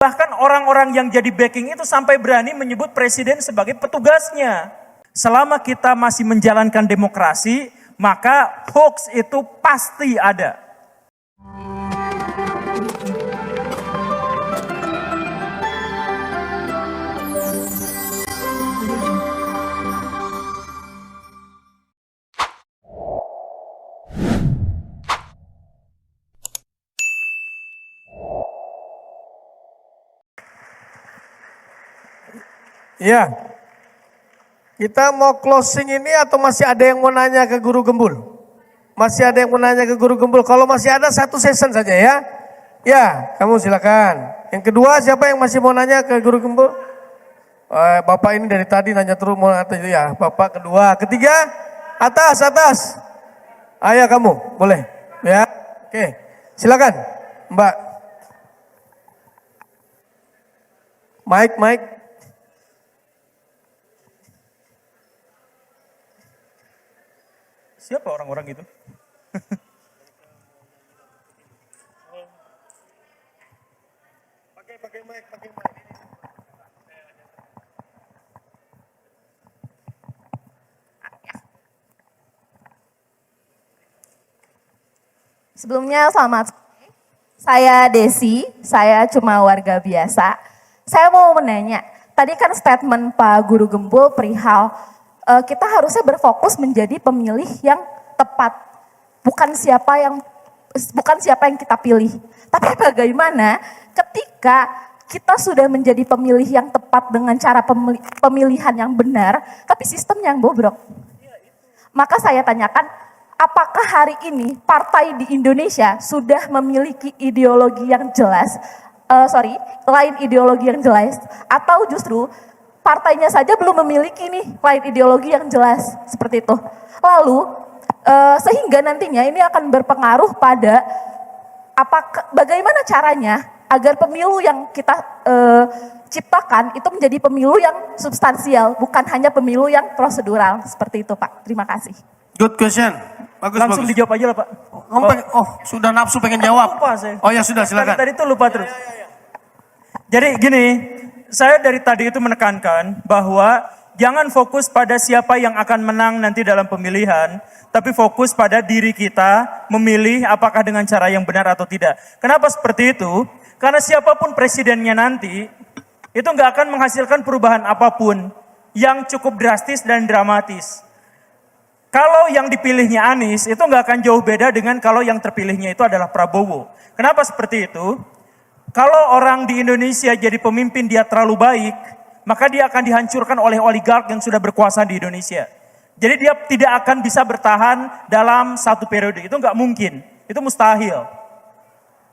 Bahkan orang-orang yang jadi backing itu sampai berani menyebut presiden sebagai petugasnya. Selama kita masih menjalankan demokrasi, maka hoax itu pasti ada. Iya. Kita mau closing ini atau masih ada yang mau nanya ke Guru Gembul? Masih ada yang mau nanya ke Guru Gembul? Kalau masih ada satu session saja ya. Ya, kamu silakan. Yang kedua siapa yang masih mau nanya ke Guru Gembul? Bapak ini dari tadi nanya terus mau nanya ya. Bapak kedua, ketiga, atas. Ayo kamu, boleh. Ya, oke. Silakan, Mbak. Mike. Siapa orang-orang itu? Pakai mic. Sebelumnya selamat sore. Saya Desi, saya cuma warga biasa. Saya mau menanya, tadi kan statement Pak Guru Gembul perihal kita harusnya berfokus menjadi pemilih yang tepat, bukan siapa yang kita pilih. Tapi bagaimana ketika kita sudah menjadi pemilih yang tepat dengan cara pemilihan yang benar, tapi sistem yang bobrok? Maka saya tanyakan, apakah hari ini partai di Indonesia sudah memiliki ideologi yang jelas, lain ideologi yang jelas, atau justru partainya saja belum memiliki nih lain ideologi yang jelas seperti itu. Lalu sehingga nantinya ini akan berpengaruh pada bagaimana caranya agar pemilu yang kita ciptakan itu menjadi pemilu yang substansial, bukan hanya pemilu yang prosedural seperti itu, Pak. Terima kasih. Good question. Langsung dijawab aja lah, Pak. Sudah nafsu pengen jawab. Lupa saya. Oh ya sudah silakan. Tadi itu lupa terus. Jadi gini, saya dari tadi itu menekankan bahwa jangan fokus pada siapa yang akan menang nanti dalam pemilihan, tapi fokus pada diri kita memilih apakah dengan cara yang benar atau tidak. Kenapa seperti itu? Karena siapapun presidennya nanti, itu nggak akan menghasilkan perubahan apapun yang cukup drastis dan dramatis. Kalau yang dipilihnya Anies, itu nggak akan jauh beda dengan kalau yang terpilihnya itu adalah Prabowo. Kenapa seperti itu? Kalau orang di Indonesia jadi pemimpin dia terlalu baik, maka dia akan dihancurkan oleh oligark yang sudah berkuasa di Indonesia. Jadi dia tidak akan bisa bertahan dalam satu periode, itu nggak mungkin, itu mustahil.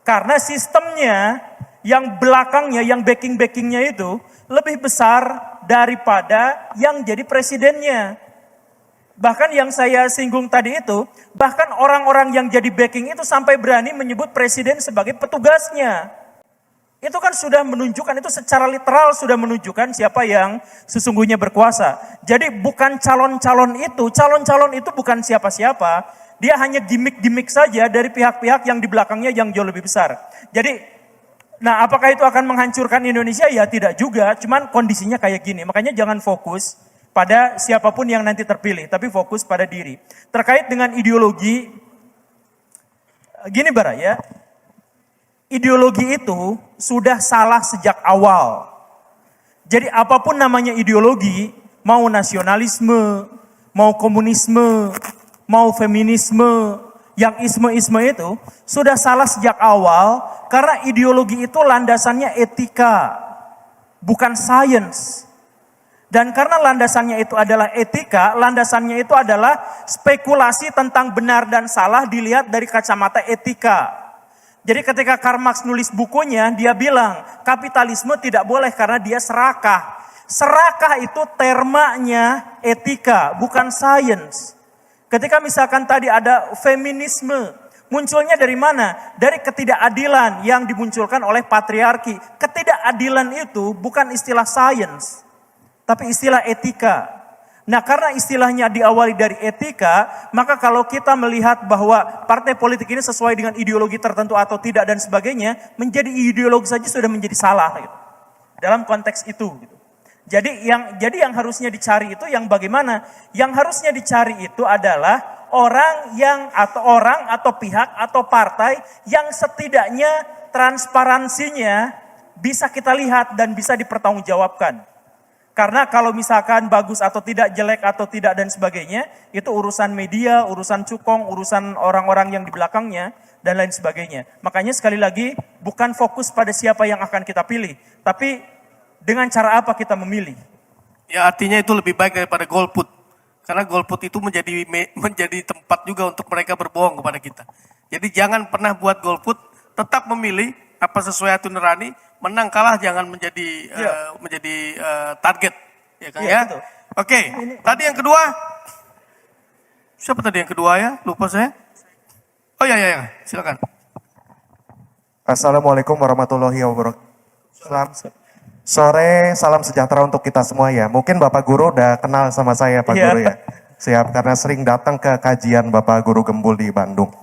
Karena sistemnya yang belakangnya, yang backing-backingnya itu lebih besar daripada yang jadi presidennya. Bahkan yang saya singgung tadi itu, bahkan orang-orang yang jadi backing itu sampai berani menyebut presiden sebagai petugasnya. Itu kan sudah menunjukkan, itu secara literal sudah menunjukkan siapa yang sesungguhnya berkuasa. Jadi bukan calon-calon itu bukan siapa-siapa. Dia hanya gimmick-gimmick saja dari pihak-pihak yang di belakangnya yang jauh lebih besar. Jadi, nah apakah itu akan menghancurkan Indonesia? Ya tidak juga, cuman kondisinya kayak gini. Makanya jangan fokus pada siapapun yang nanti terpilih, tapi fokus pada diri. Terkait dengan ideologi, gini Bara ya, ideologi itu sudah salah sejak awal. Jadi apapun namanya ideologi, mau nasionalisme, mau komunisme, mau feminisme, yang isme-isme itu sudah salah sejak awal karena ideologi itu landasannya etika, bukan sains. Dan karena landasannya itu adalah etika, landasannya itu adalah spekulasi tentang benar dan salah dilihat dari kacamata etika. Jadi ketika Karl Marx nulis bukunya, dia bilang kapitalisme tidak boleh karena dia serakah. Serakah itu termanya etika, bukan sains. Ketika misalkan tadi ada feminisme, munculnya dari mana? Dari ketidakadilan yang dimunculkan oleh patriarki. Ketidakadilan itu bukan istilah sains, tapi istilah etika. Nah, karena istilahnya diawali dari etika, maka kalau kita melihat bahwa partai politik ini sesuai dengan ideologi tertentu atau tidak dan sebagainya, menjadi ideologi saja sudah menjadi salah gitu. Dalam konteks itu gitu. Jadi yang harusnya dicari itu yang bagaimana? Yang harusnya dicari itu adalah orang atau pihak atau partai yang setidaknya transparansinya bisa kita lihat dan bisa dipertanggungjawabkan. Karena kalau misalkan bagus atau tidak, jelek atau tidak dan sebagainya, itu urusan media, urusan cukong, urusan orang-orang yang di belakangnya, dan lain sebagainya. Makanya sekali lagi, bukan fokus pada siapa yang akan kita pilih, tapi dengan cara apa kita memilih. Ya artinya itu lebih baik daripada golput. Karena golput itu menjadi tempat juga untuk mereka berbohong kepada kita. Jadi jangan pernah buat golput, tetap memilih apa sesuai hati nurani, menang kalah jangan menjadi target, ya kan ya? Betul. Oke, tadi yang kedua, siapa tadi yang kedua ya? Lupa saya. Oh ya, silakan. Assalamualaikum warahmatullahi wabarakatuh. Selamat sore, salam sejahtera untuk kita semua ya. Mungkin Bapak Guru udah kenal sama saya Pak Guru ya. Siap, karena sering datang ke kajian Bapak Guru Gembul di Bandung.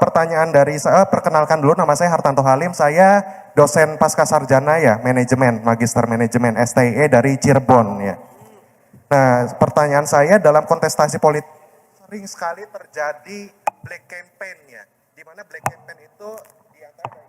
Pertanyaan dari saya, perkenalkan dulu nama saya Hartanto Halim, saya dosen pasca sarjana ya, manajemen, magister manajemen STIE dari Cirebon ya. Nah, pertanyaan saya dalam kontestasi politik sering sekali terjadi black campaign ya, di mana black campaign itu di antara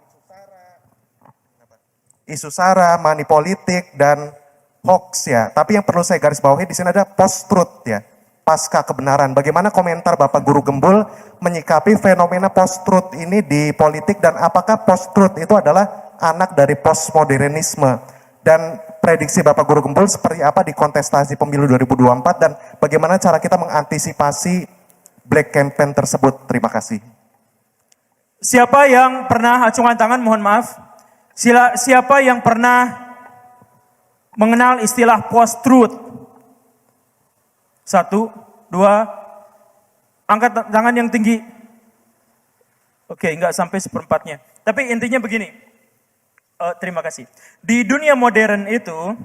isu sara, money politik dan hoax ya. Tapi yang perlu saya garis bawahi di sini ada post truth ya. Pasca kebenaran. Bagaimana komentar Bapak Guru Gembul menyikapi fenomena post-truth ini di politik dan apakah post-truth itu adalah anak dari postmodernisme? Dan prediksi Bapak Guru Gembul seperti apa di kontestasi pemilu 2024 dan bagaimana cara kita mengantisipasi black campaign tersebut? Terima kasih. Siapa yang pernah acungan tangan, mohon maaf. Siapa yang pernah mengenal istilah post-truth? 1, 2, angkat tangan yang tinggi. Oke, enggak sampai seperempatnya. Tapi intinya begini, terima kasih. Di dunia modern itu,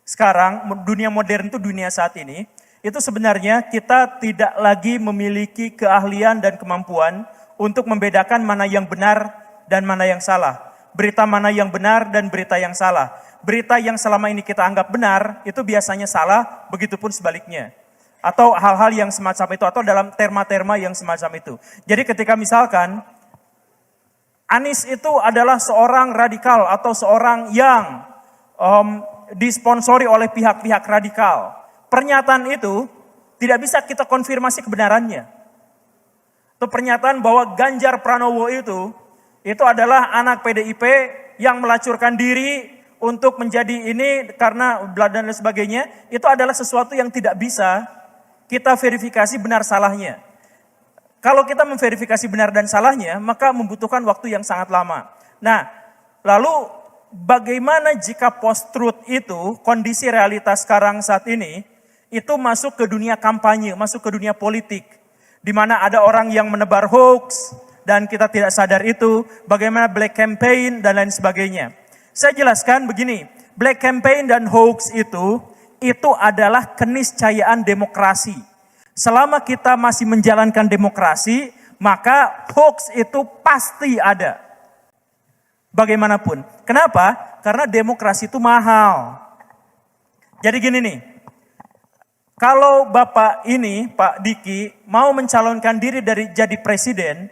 sekarang, dunia modern itu dunia saat ini, itu sebenarnya kita tidak lagi memiliki keahlian dan kemampuan untuk membedakan mana yang benar dan mana yang salah. Berita mana yang benar dan berita yang salah. Berita yang selama ini kita anggap benar, itu biasanya salah, begitupun sebaliknya. Atau hal-hal yang semacam itu, atau dalam terma-terma yang semacam itu. Jadi ketika misalkan, Anies itu adalah seorang radikal, atau seorang yang disponsori oleh pihak-pihak radikal. Pernyataan itu tidak bisa kita konfirmasi kebenarannya. Itu pernyataan bahwa Ganjar Pranowo itu adalah anak PDIP yang melacurkan diri untuk menjadi ini karena dan lain sebagainya, itu adalah sesuatu yang tidak bisa kita verifikasi benar salahnya. Kalau kita memverifikasi benar dan salahnya, maka membutuhkan waktu yang sangat lama. Nah, lalu bagaimana jika post-truth itu, kondisi realitas sekarang saat ini, itu masuk ke dunia kampanye, masuk ke dunia politik, di mana ada orang yang menebar hoax, dan kita tidak sadar itu, bagaimana black campaign dan lain sebagainya. Saya jelaskan begini, black campaign dan hoax itu adalah keniscayaan demokrasi. Selama kita masih menjalankan demokrasi, maka hoax itu pasti ada. Bagaimanapun. Kenapa? Karena demokrasi itu mahal. Jadi gini nih, kalau Bapak ini, Pak Diki, mau mencalonkan diri jadi presiden,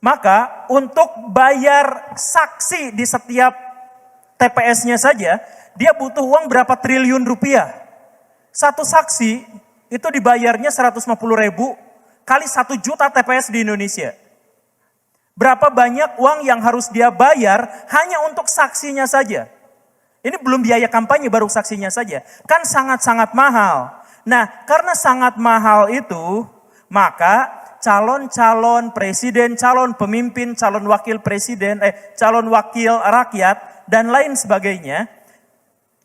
maka untuk bayar saksi di setiap TPS-nya saja, dia butuh uang berapa triliun rupiah. Satu saksi itu dibayarnya 150.000 kali 1 juta TPS di Indonesia. Berapa banyak uang yang harus dia bayar hanya untuk saksinya saja. Ini belum biaya kampanye, baru saksinya saja. Kan sangat-sangat mahal. Nah, karena sangat mahal itu, maka calon-calon presiden, calon pemimpin, calon wakil presiden, calon wakil rakyat, dan lain sebagainya,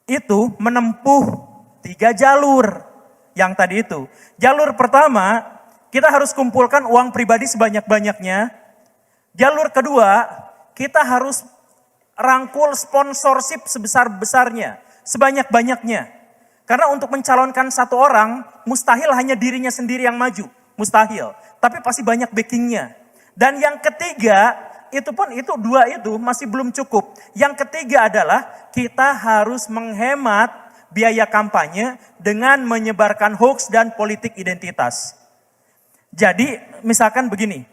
itu menempuh 3 jalur yang tadi itu. Jalur pertama, kita harus kumpulkan uang pribadi sebanyak-banyaknya. Jalur kedua, kita harus rangkul sponsorship sebesar-besarnya, sebanyak-banyaknya. Karena untuk mencalonkan satu orang, mustahil hanya dirinya sendiri yang maju. Mustahil. Tapi pasti banyak backingnya. Dan yang ketiga, itu dua itu masih belum cukup. Yang ketiga adalah kita harus menghemat biaya kampanye dengan menyebarkan hoax dan politik identitas. Jadi misalkan begini,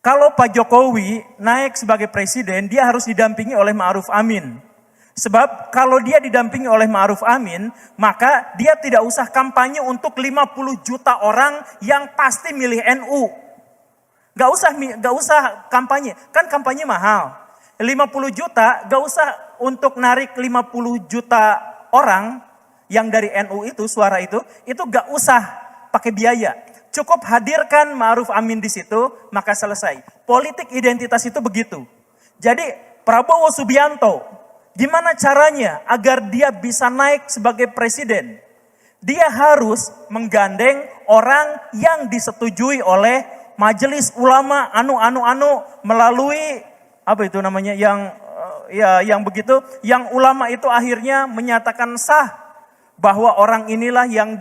kalau Pak Jokowi naik sebagai presiden, dia harus didampingi oleh Ma'ruf Amin. Sebab kalau dia didampingi oleh Ma'ruf Amin, maka dia tidak usah kampanye untuk 50 juta orang yang pasti milih NU. Gak usah kampanye, kan kampanye mahal. 50 juta gak usah untuk narik 50 juta orang yang dari NU itu, suara itu gak usah pakai biaya. Cukup hadirkan Ma'ruf Amin di situ, maka selesai. Politik identitas itu begitu. Jadi Prabowo Subianto, gimana caranya agar dia bisa naik sebagai presiden? Dia harus menggandeng orang yang disetujui oleh Majelis Ulama melalui apa itu namanya yang begitu, yang ulama itu akhirnya menyatakan sah bahwa orang inilah yang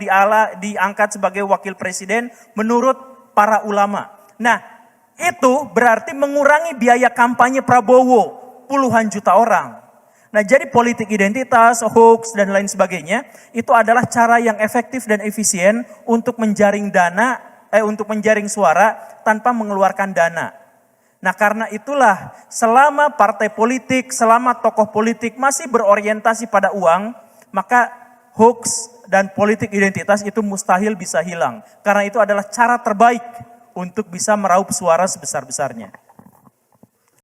diangkat sebagai wakil presiden menurut para ulama. Nah, itu berarti mengurangi biaya kampanye Prabowo puluhan juta orang. Nah, jadi politik identitas, hoax dan lain sebagainya itu adalah cara yang efektif dan efisien untuk menjaring suara tanpa mengeluarkan dana. Nah, karena itulah selama partai politik, selama tokoh politik masih berorientasi pada uang, maka hoax dan politik identitas itu mustahil bisa hilang. Karena itu adalah cara terbaik untuk bisa meraup suara sebesar-besarnya.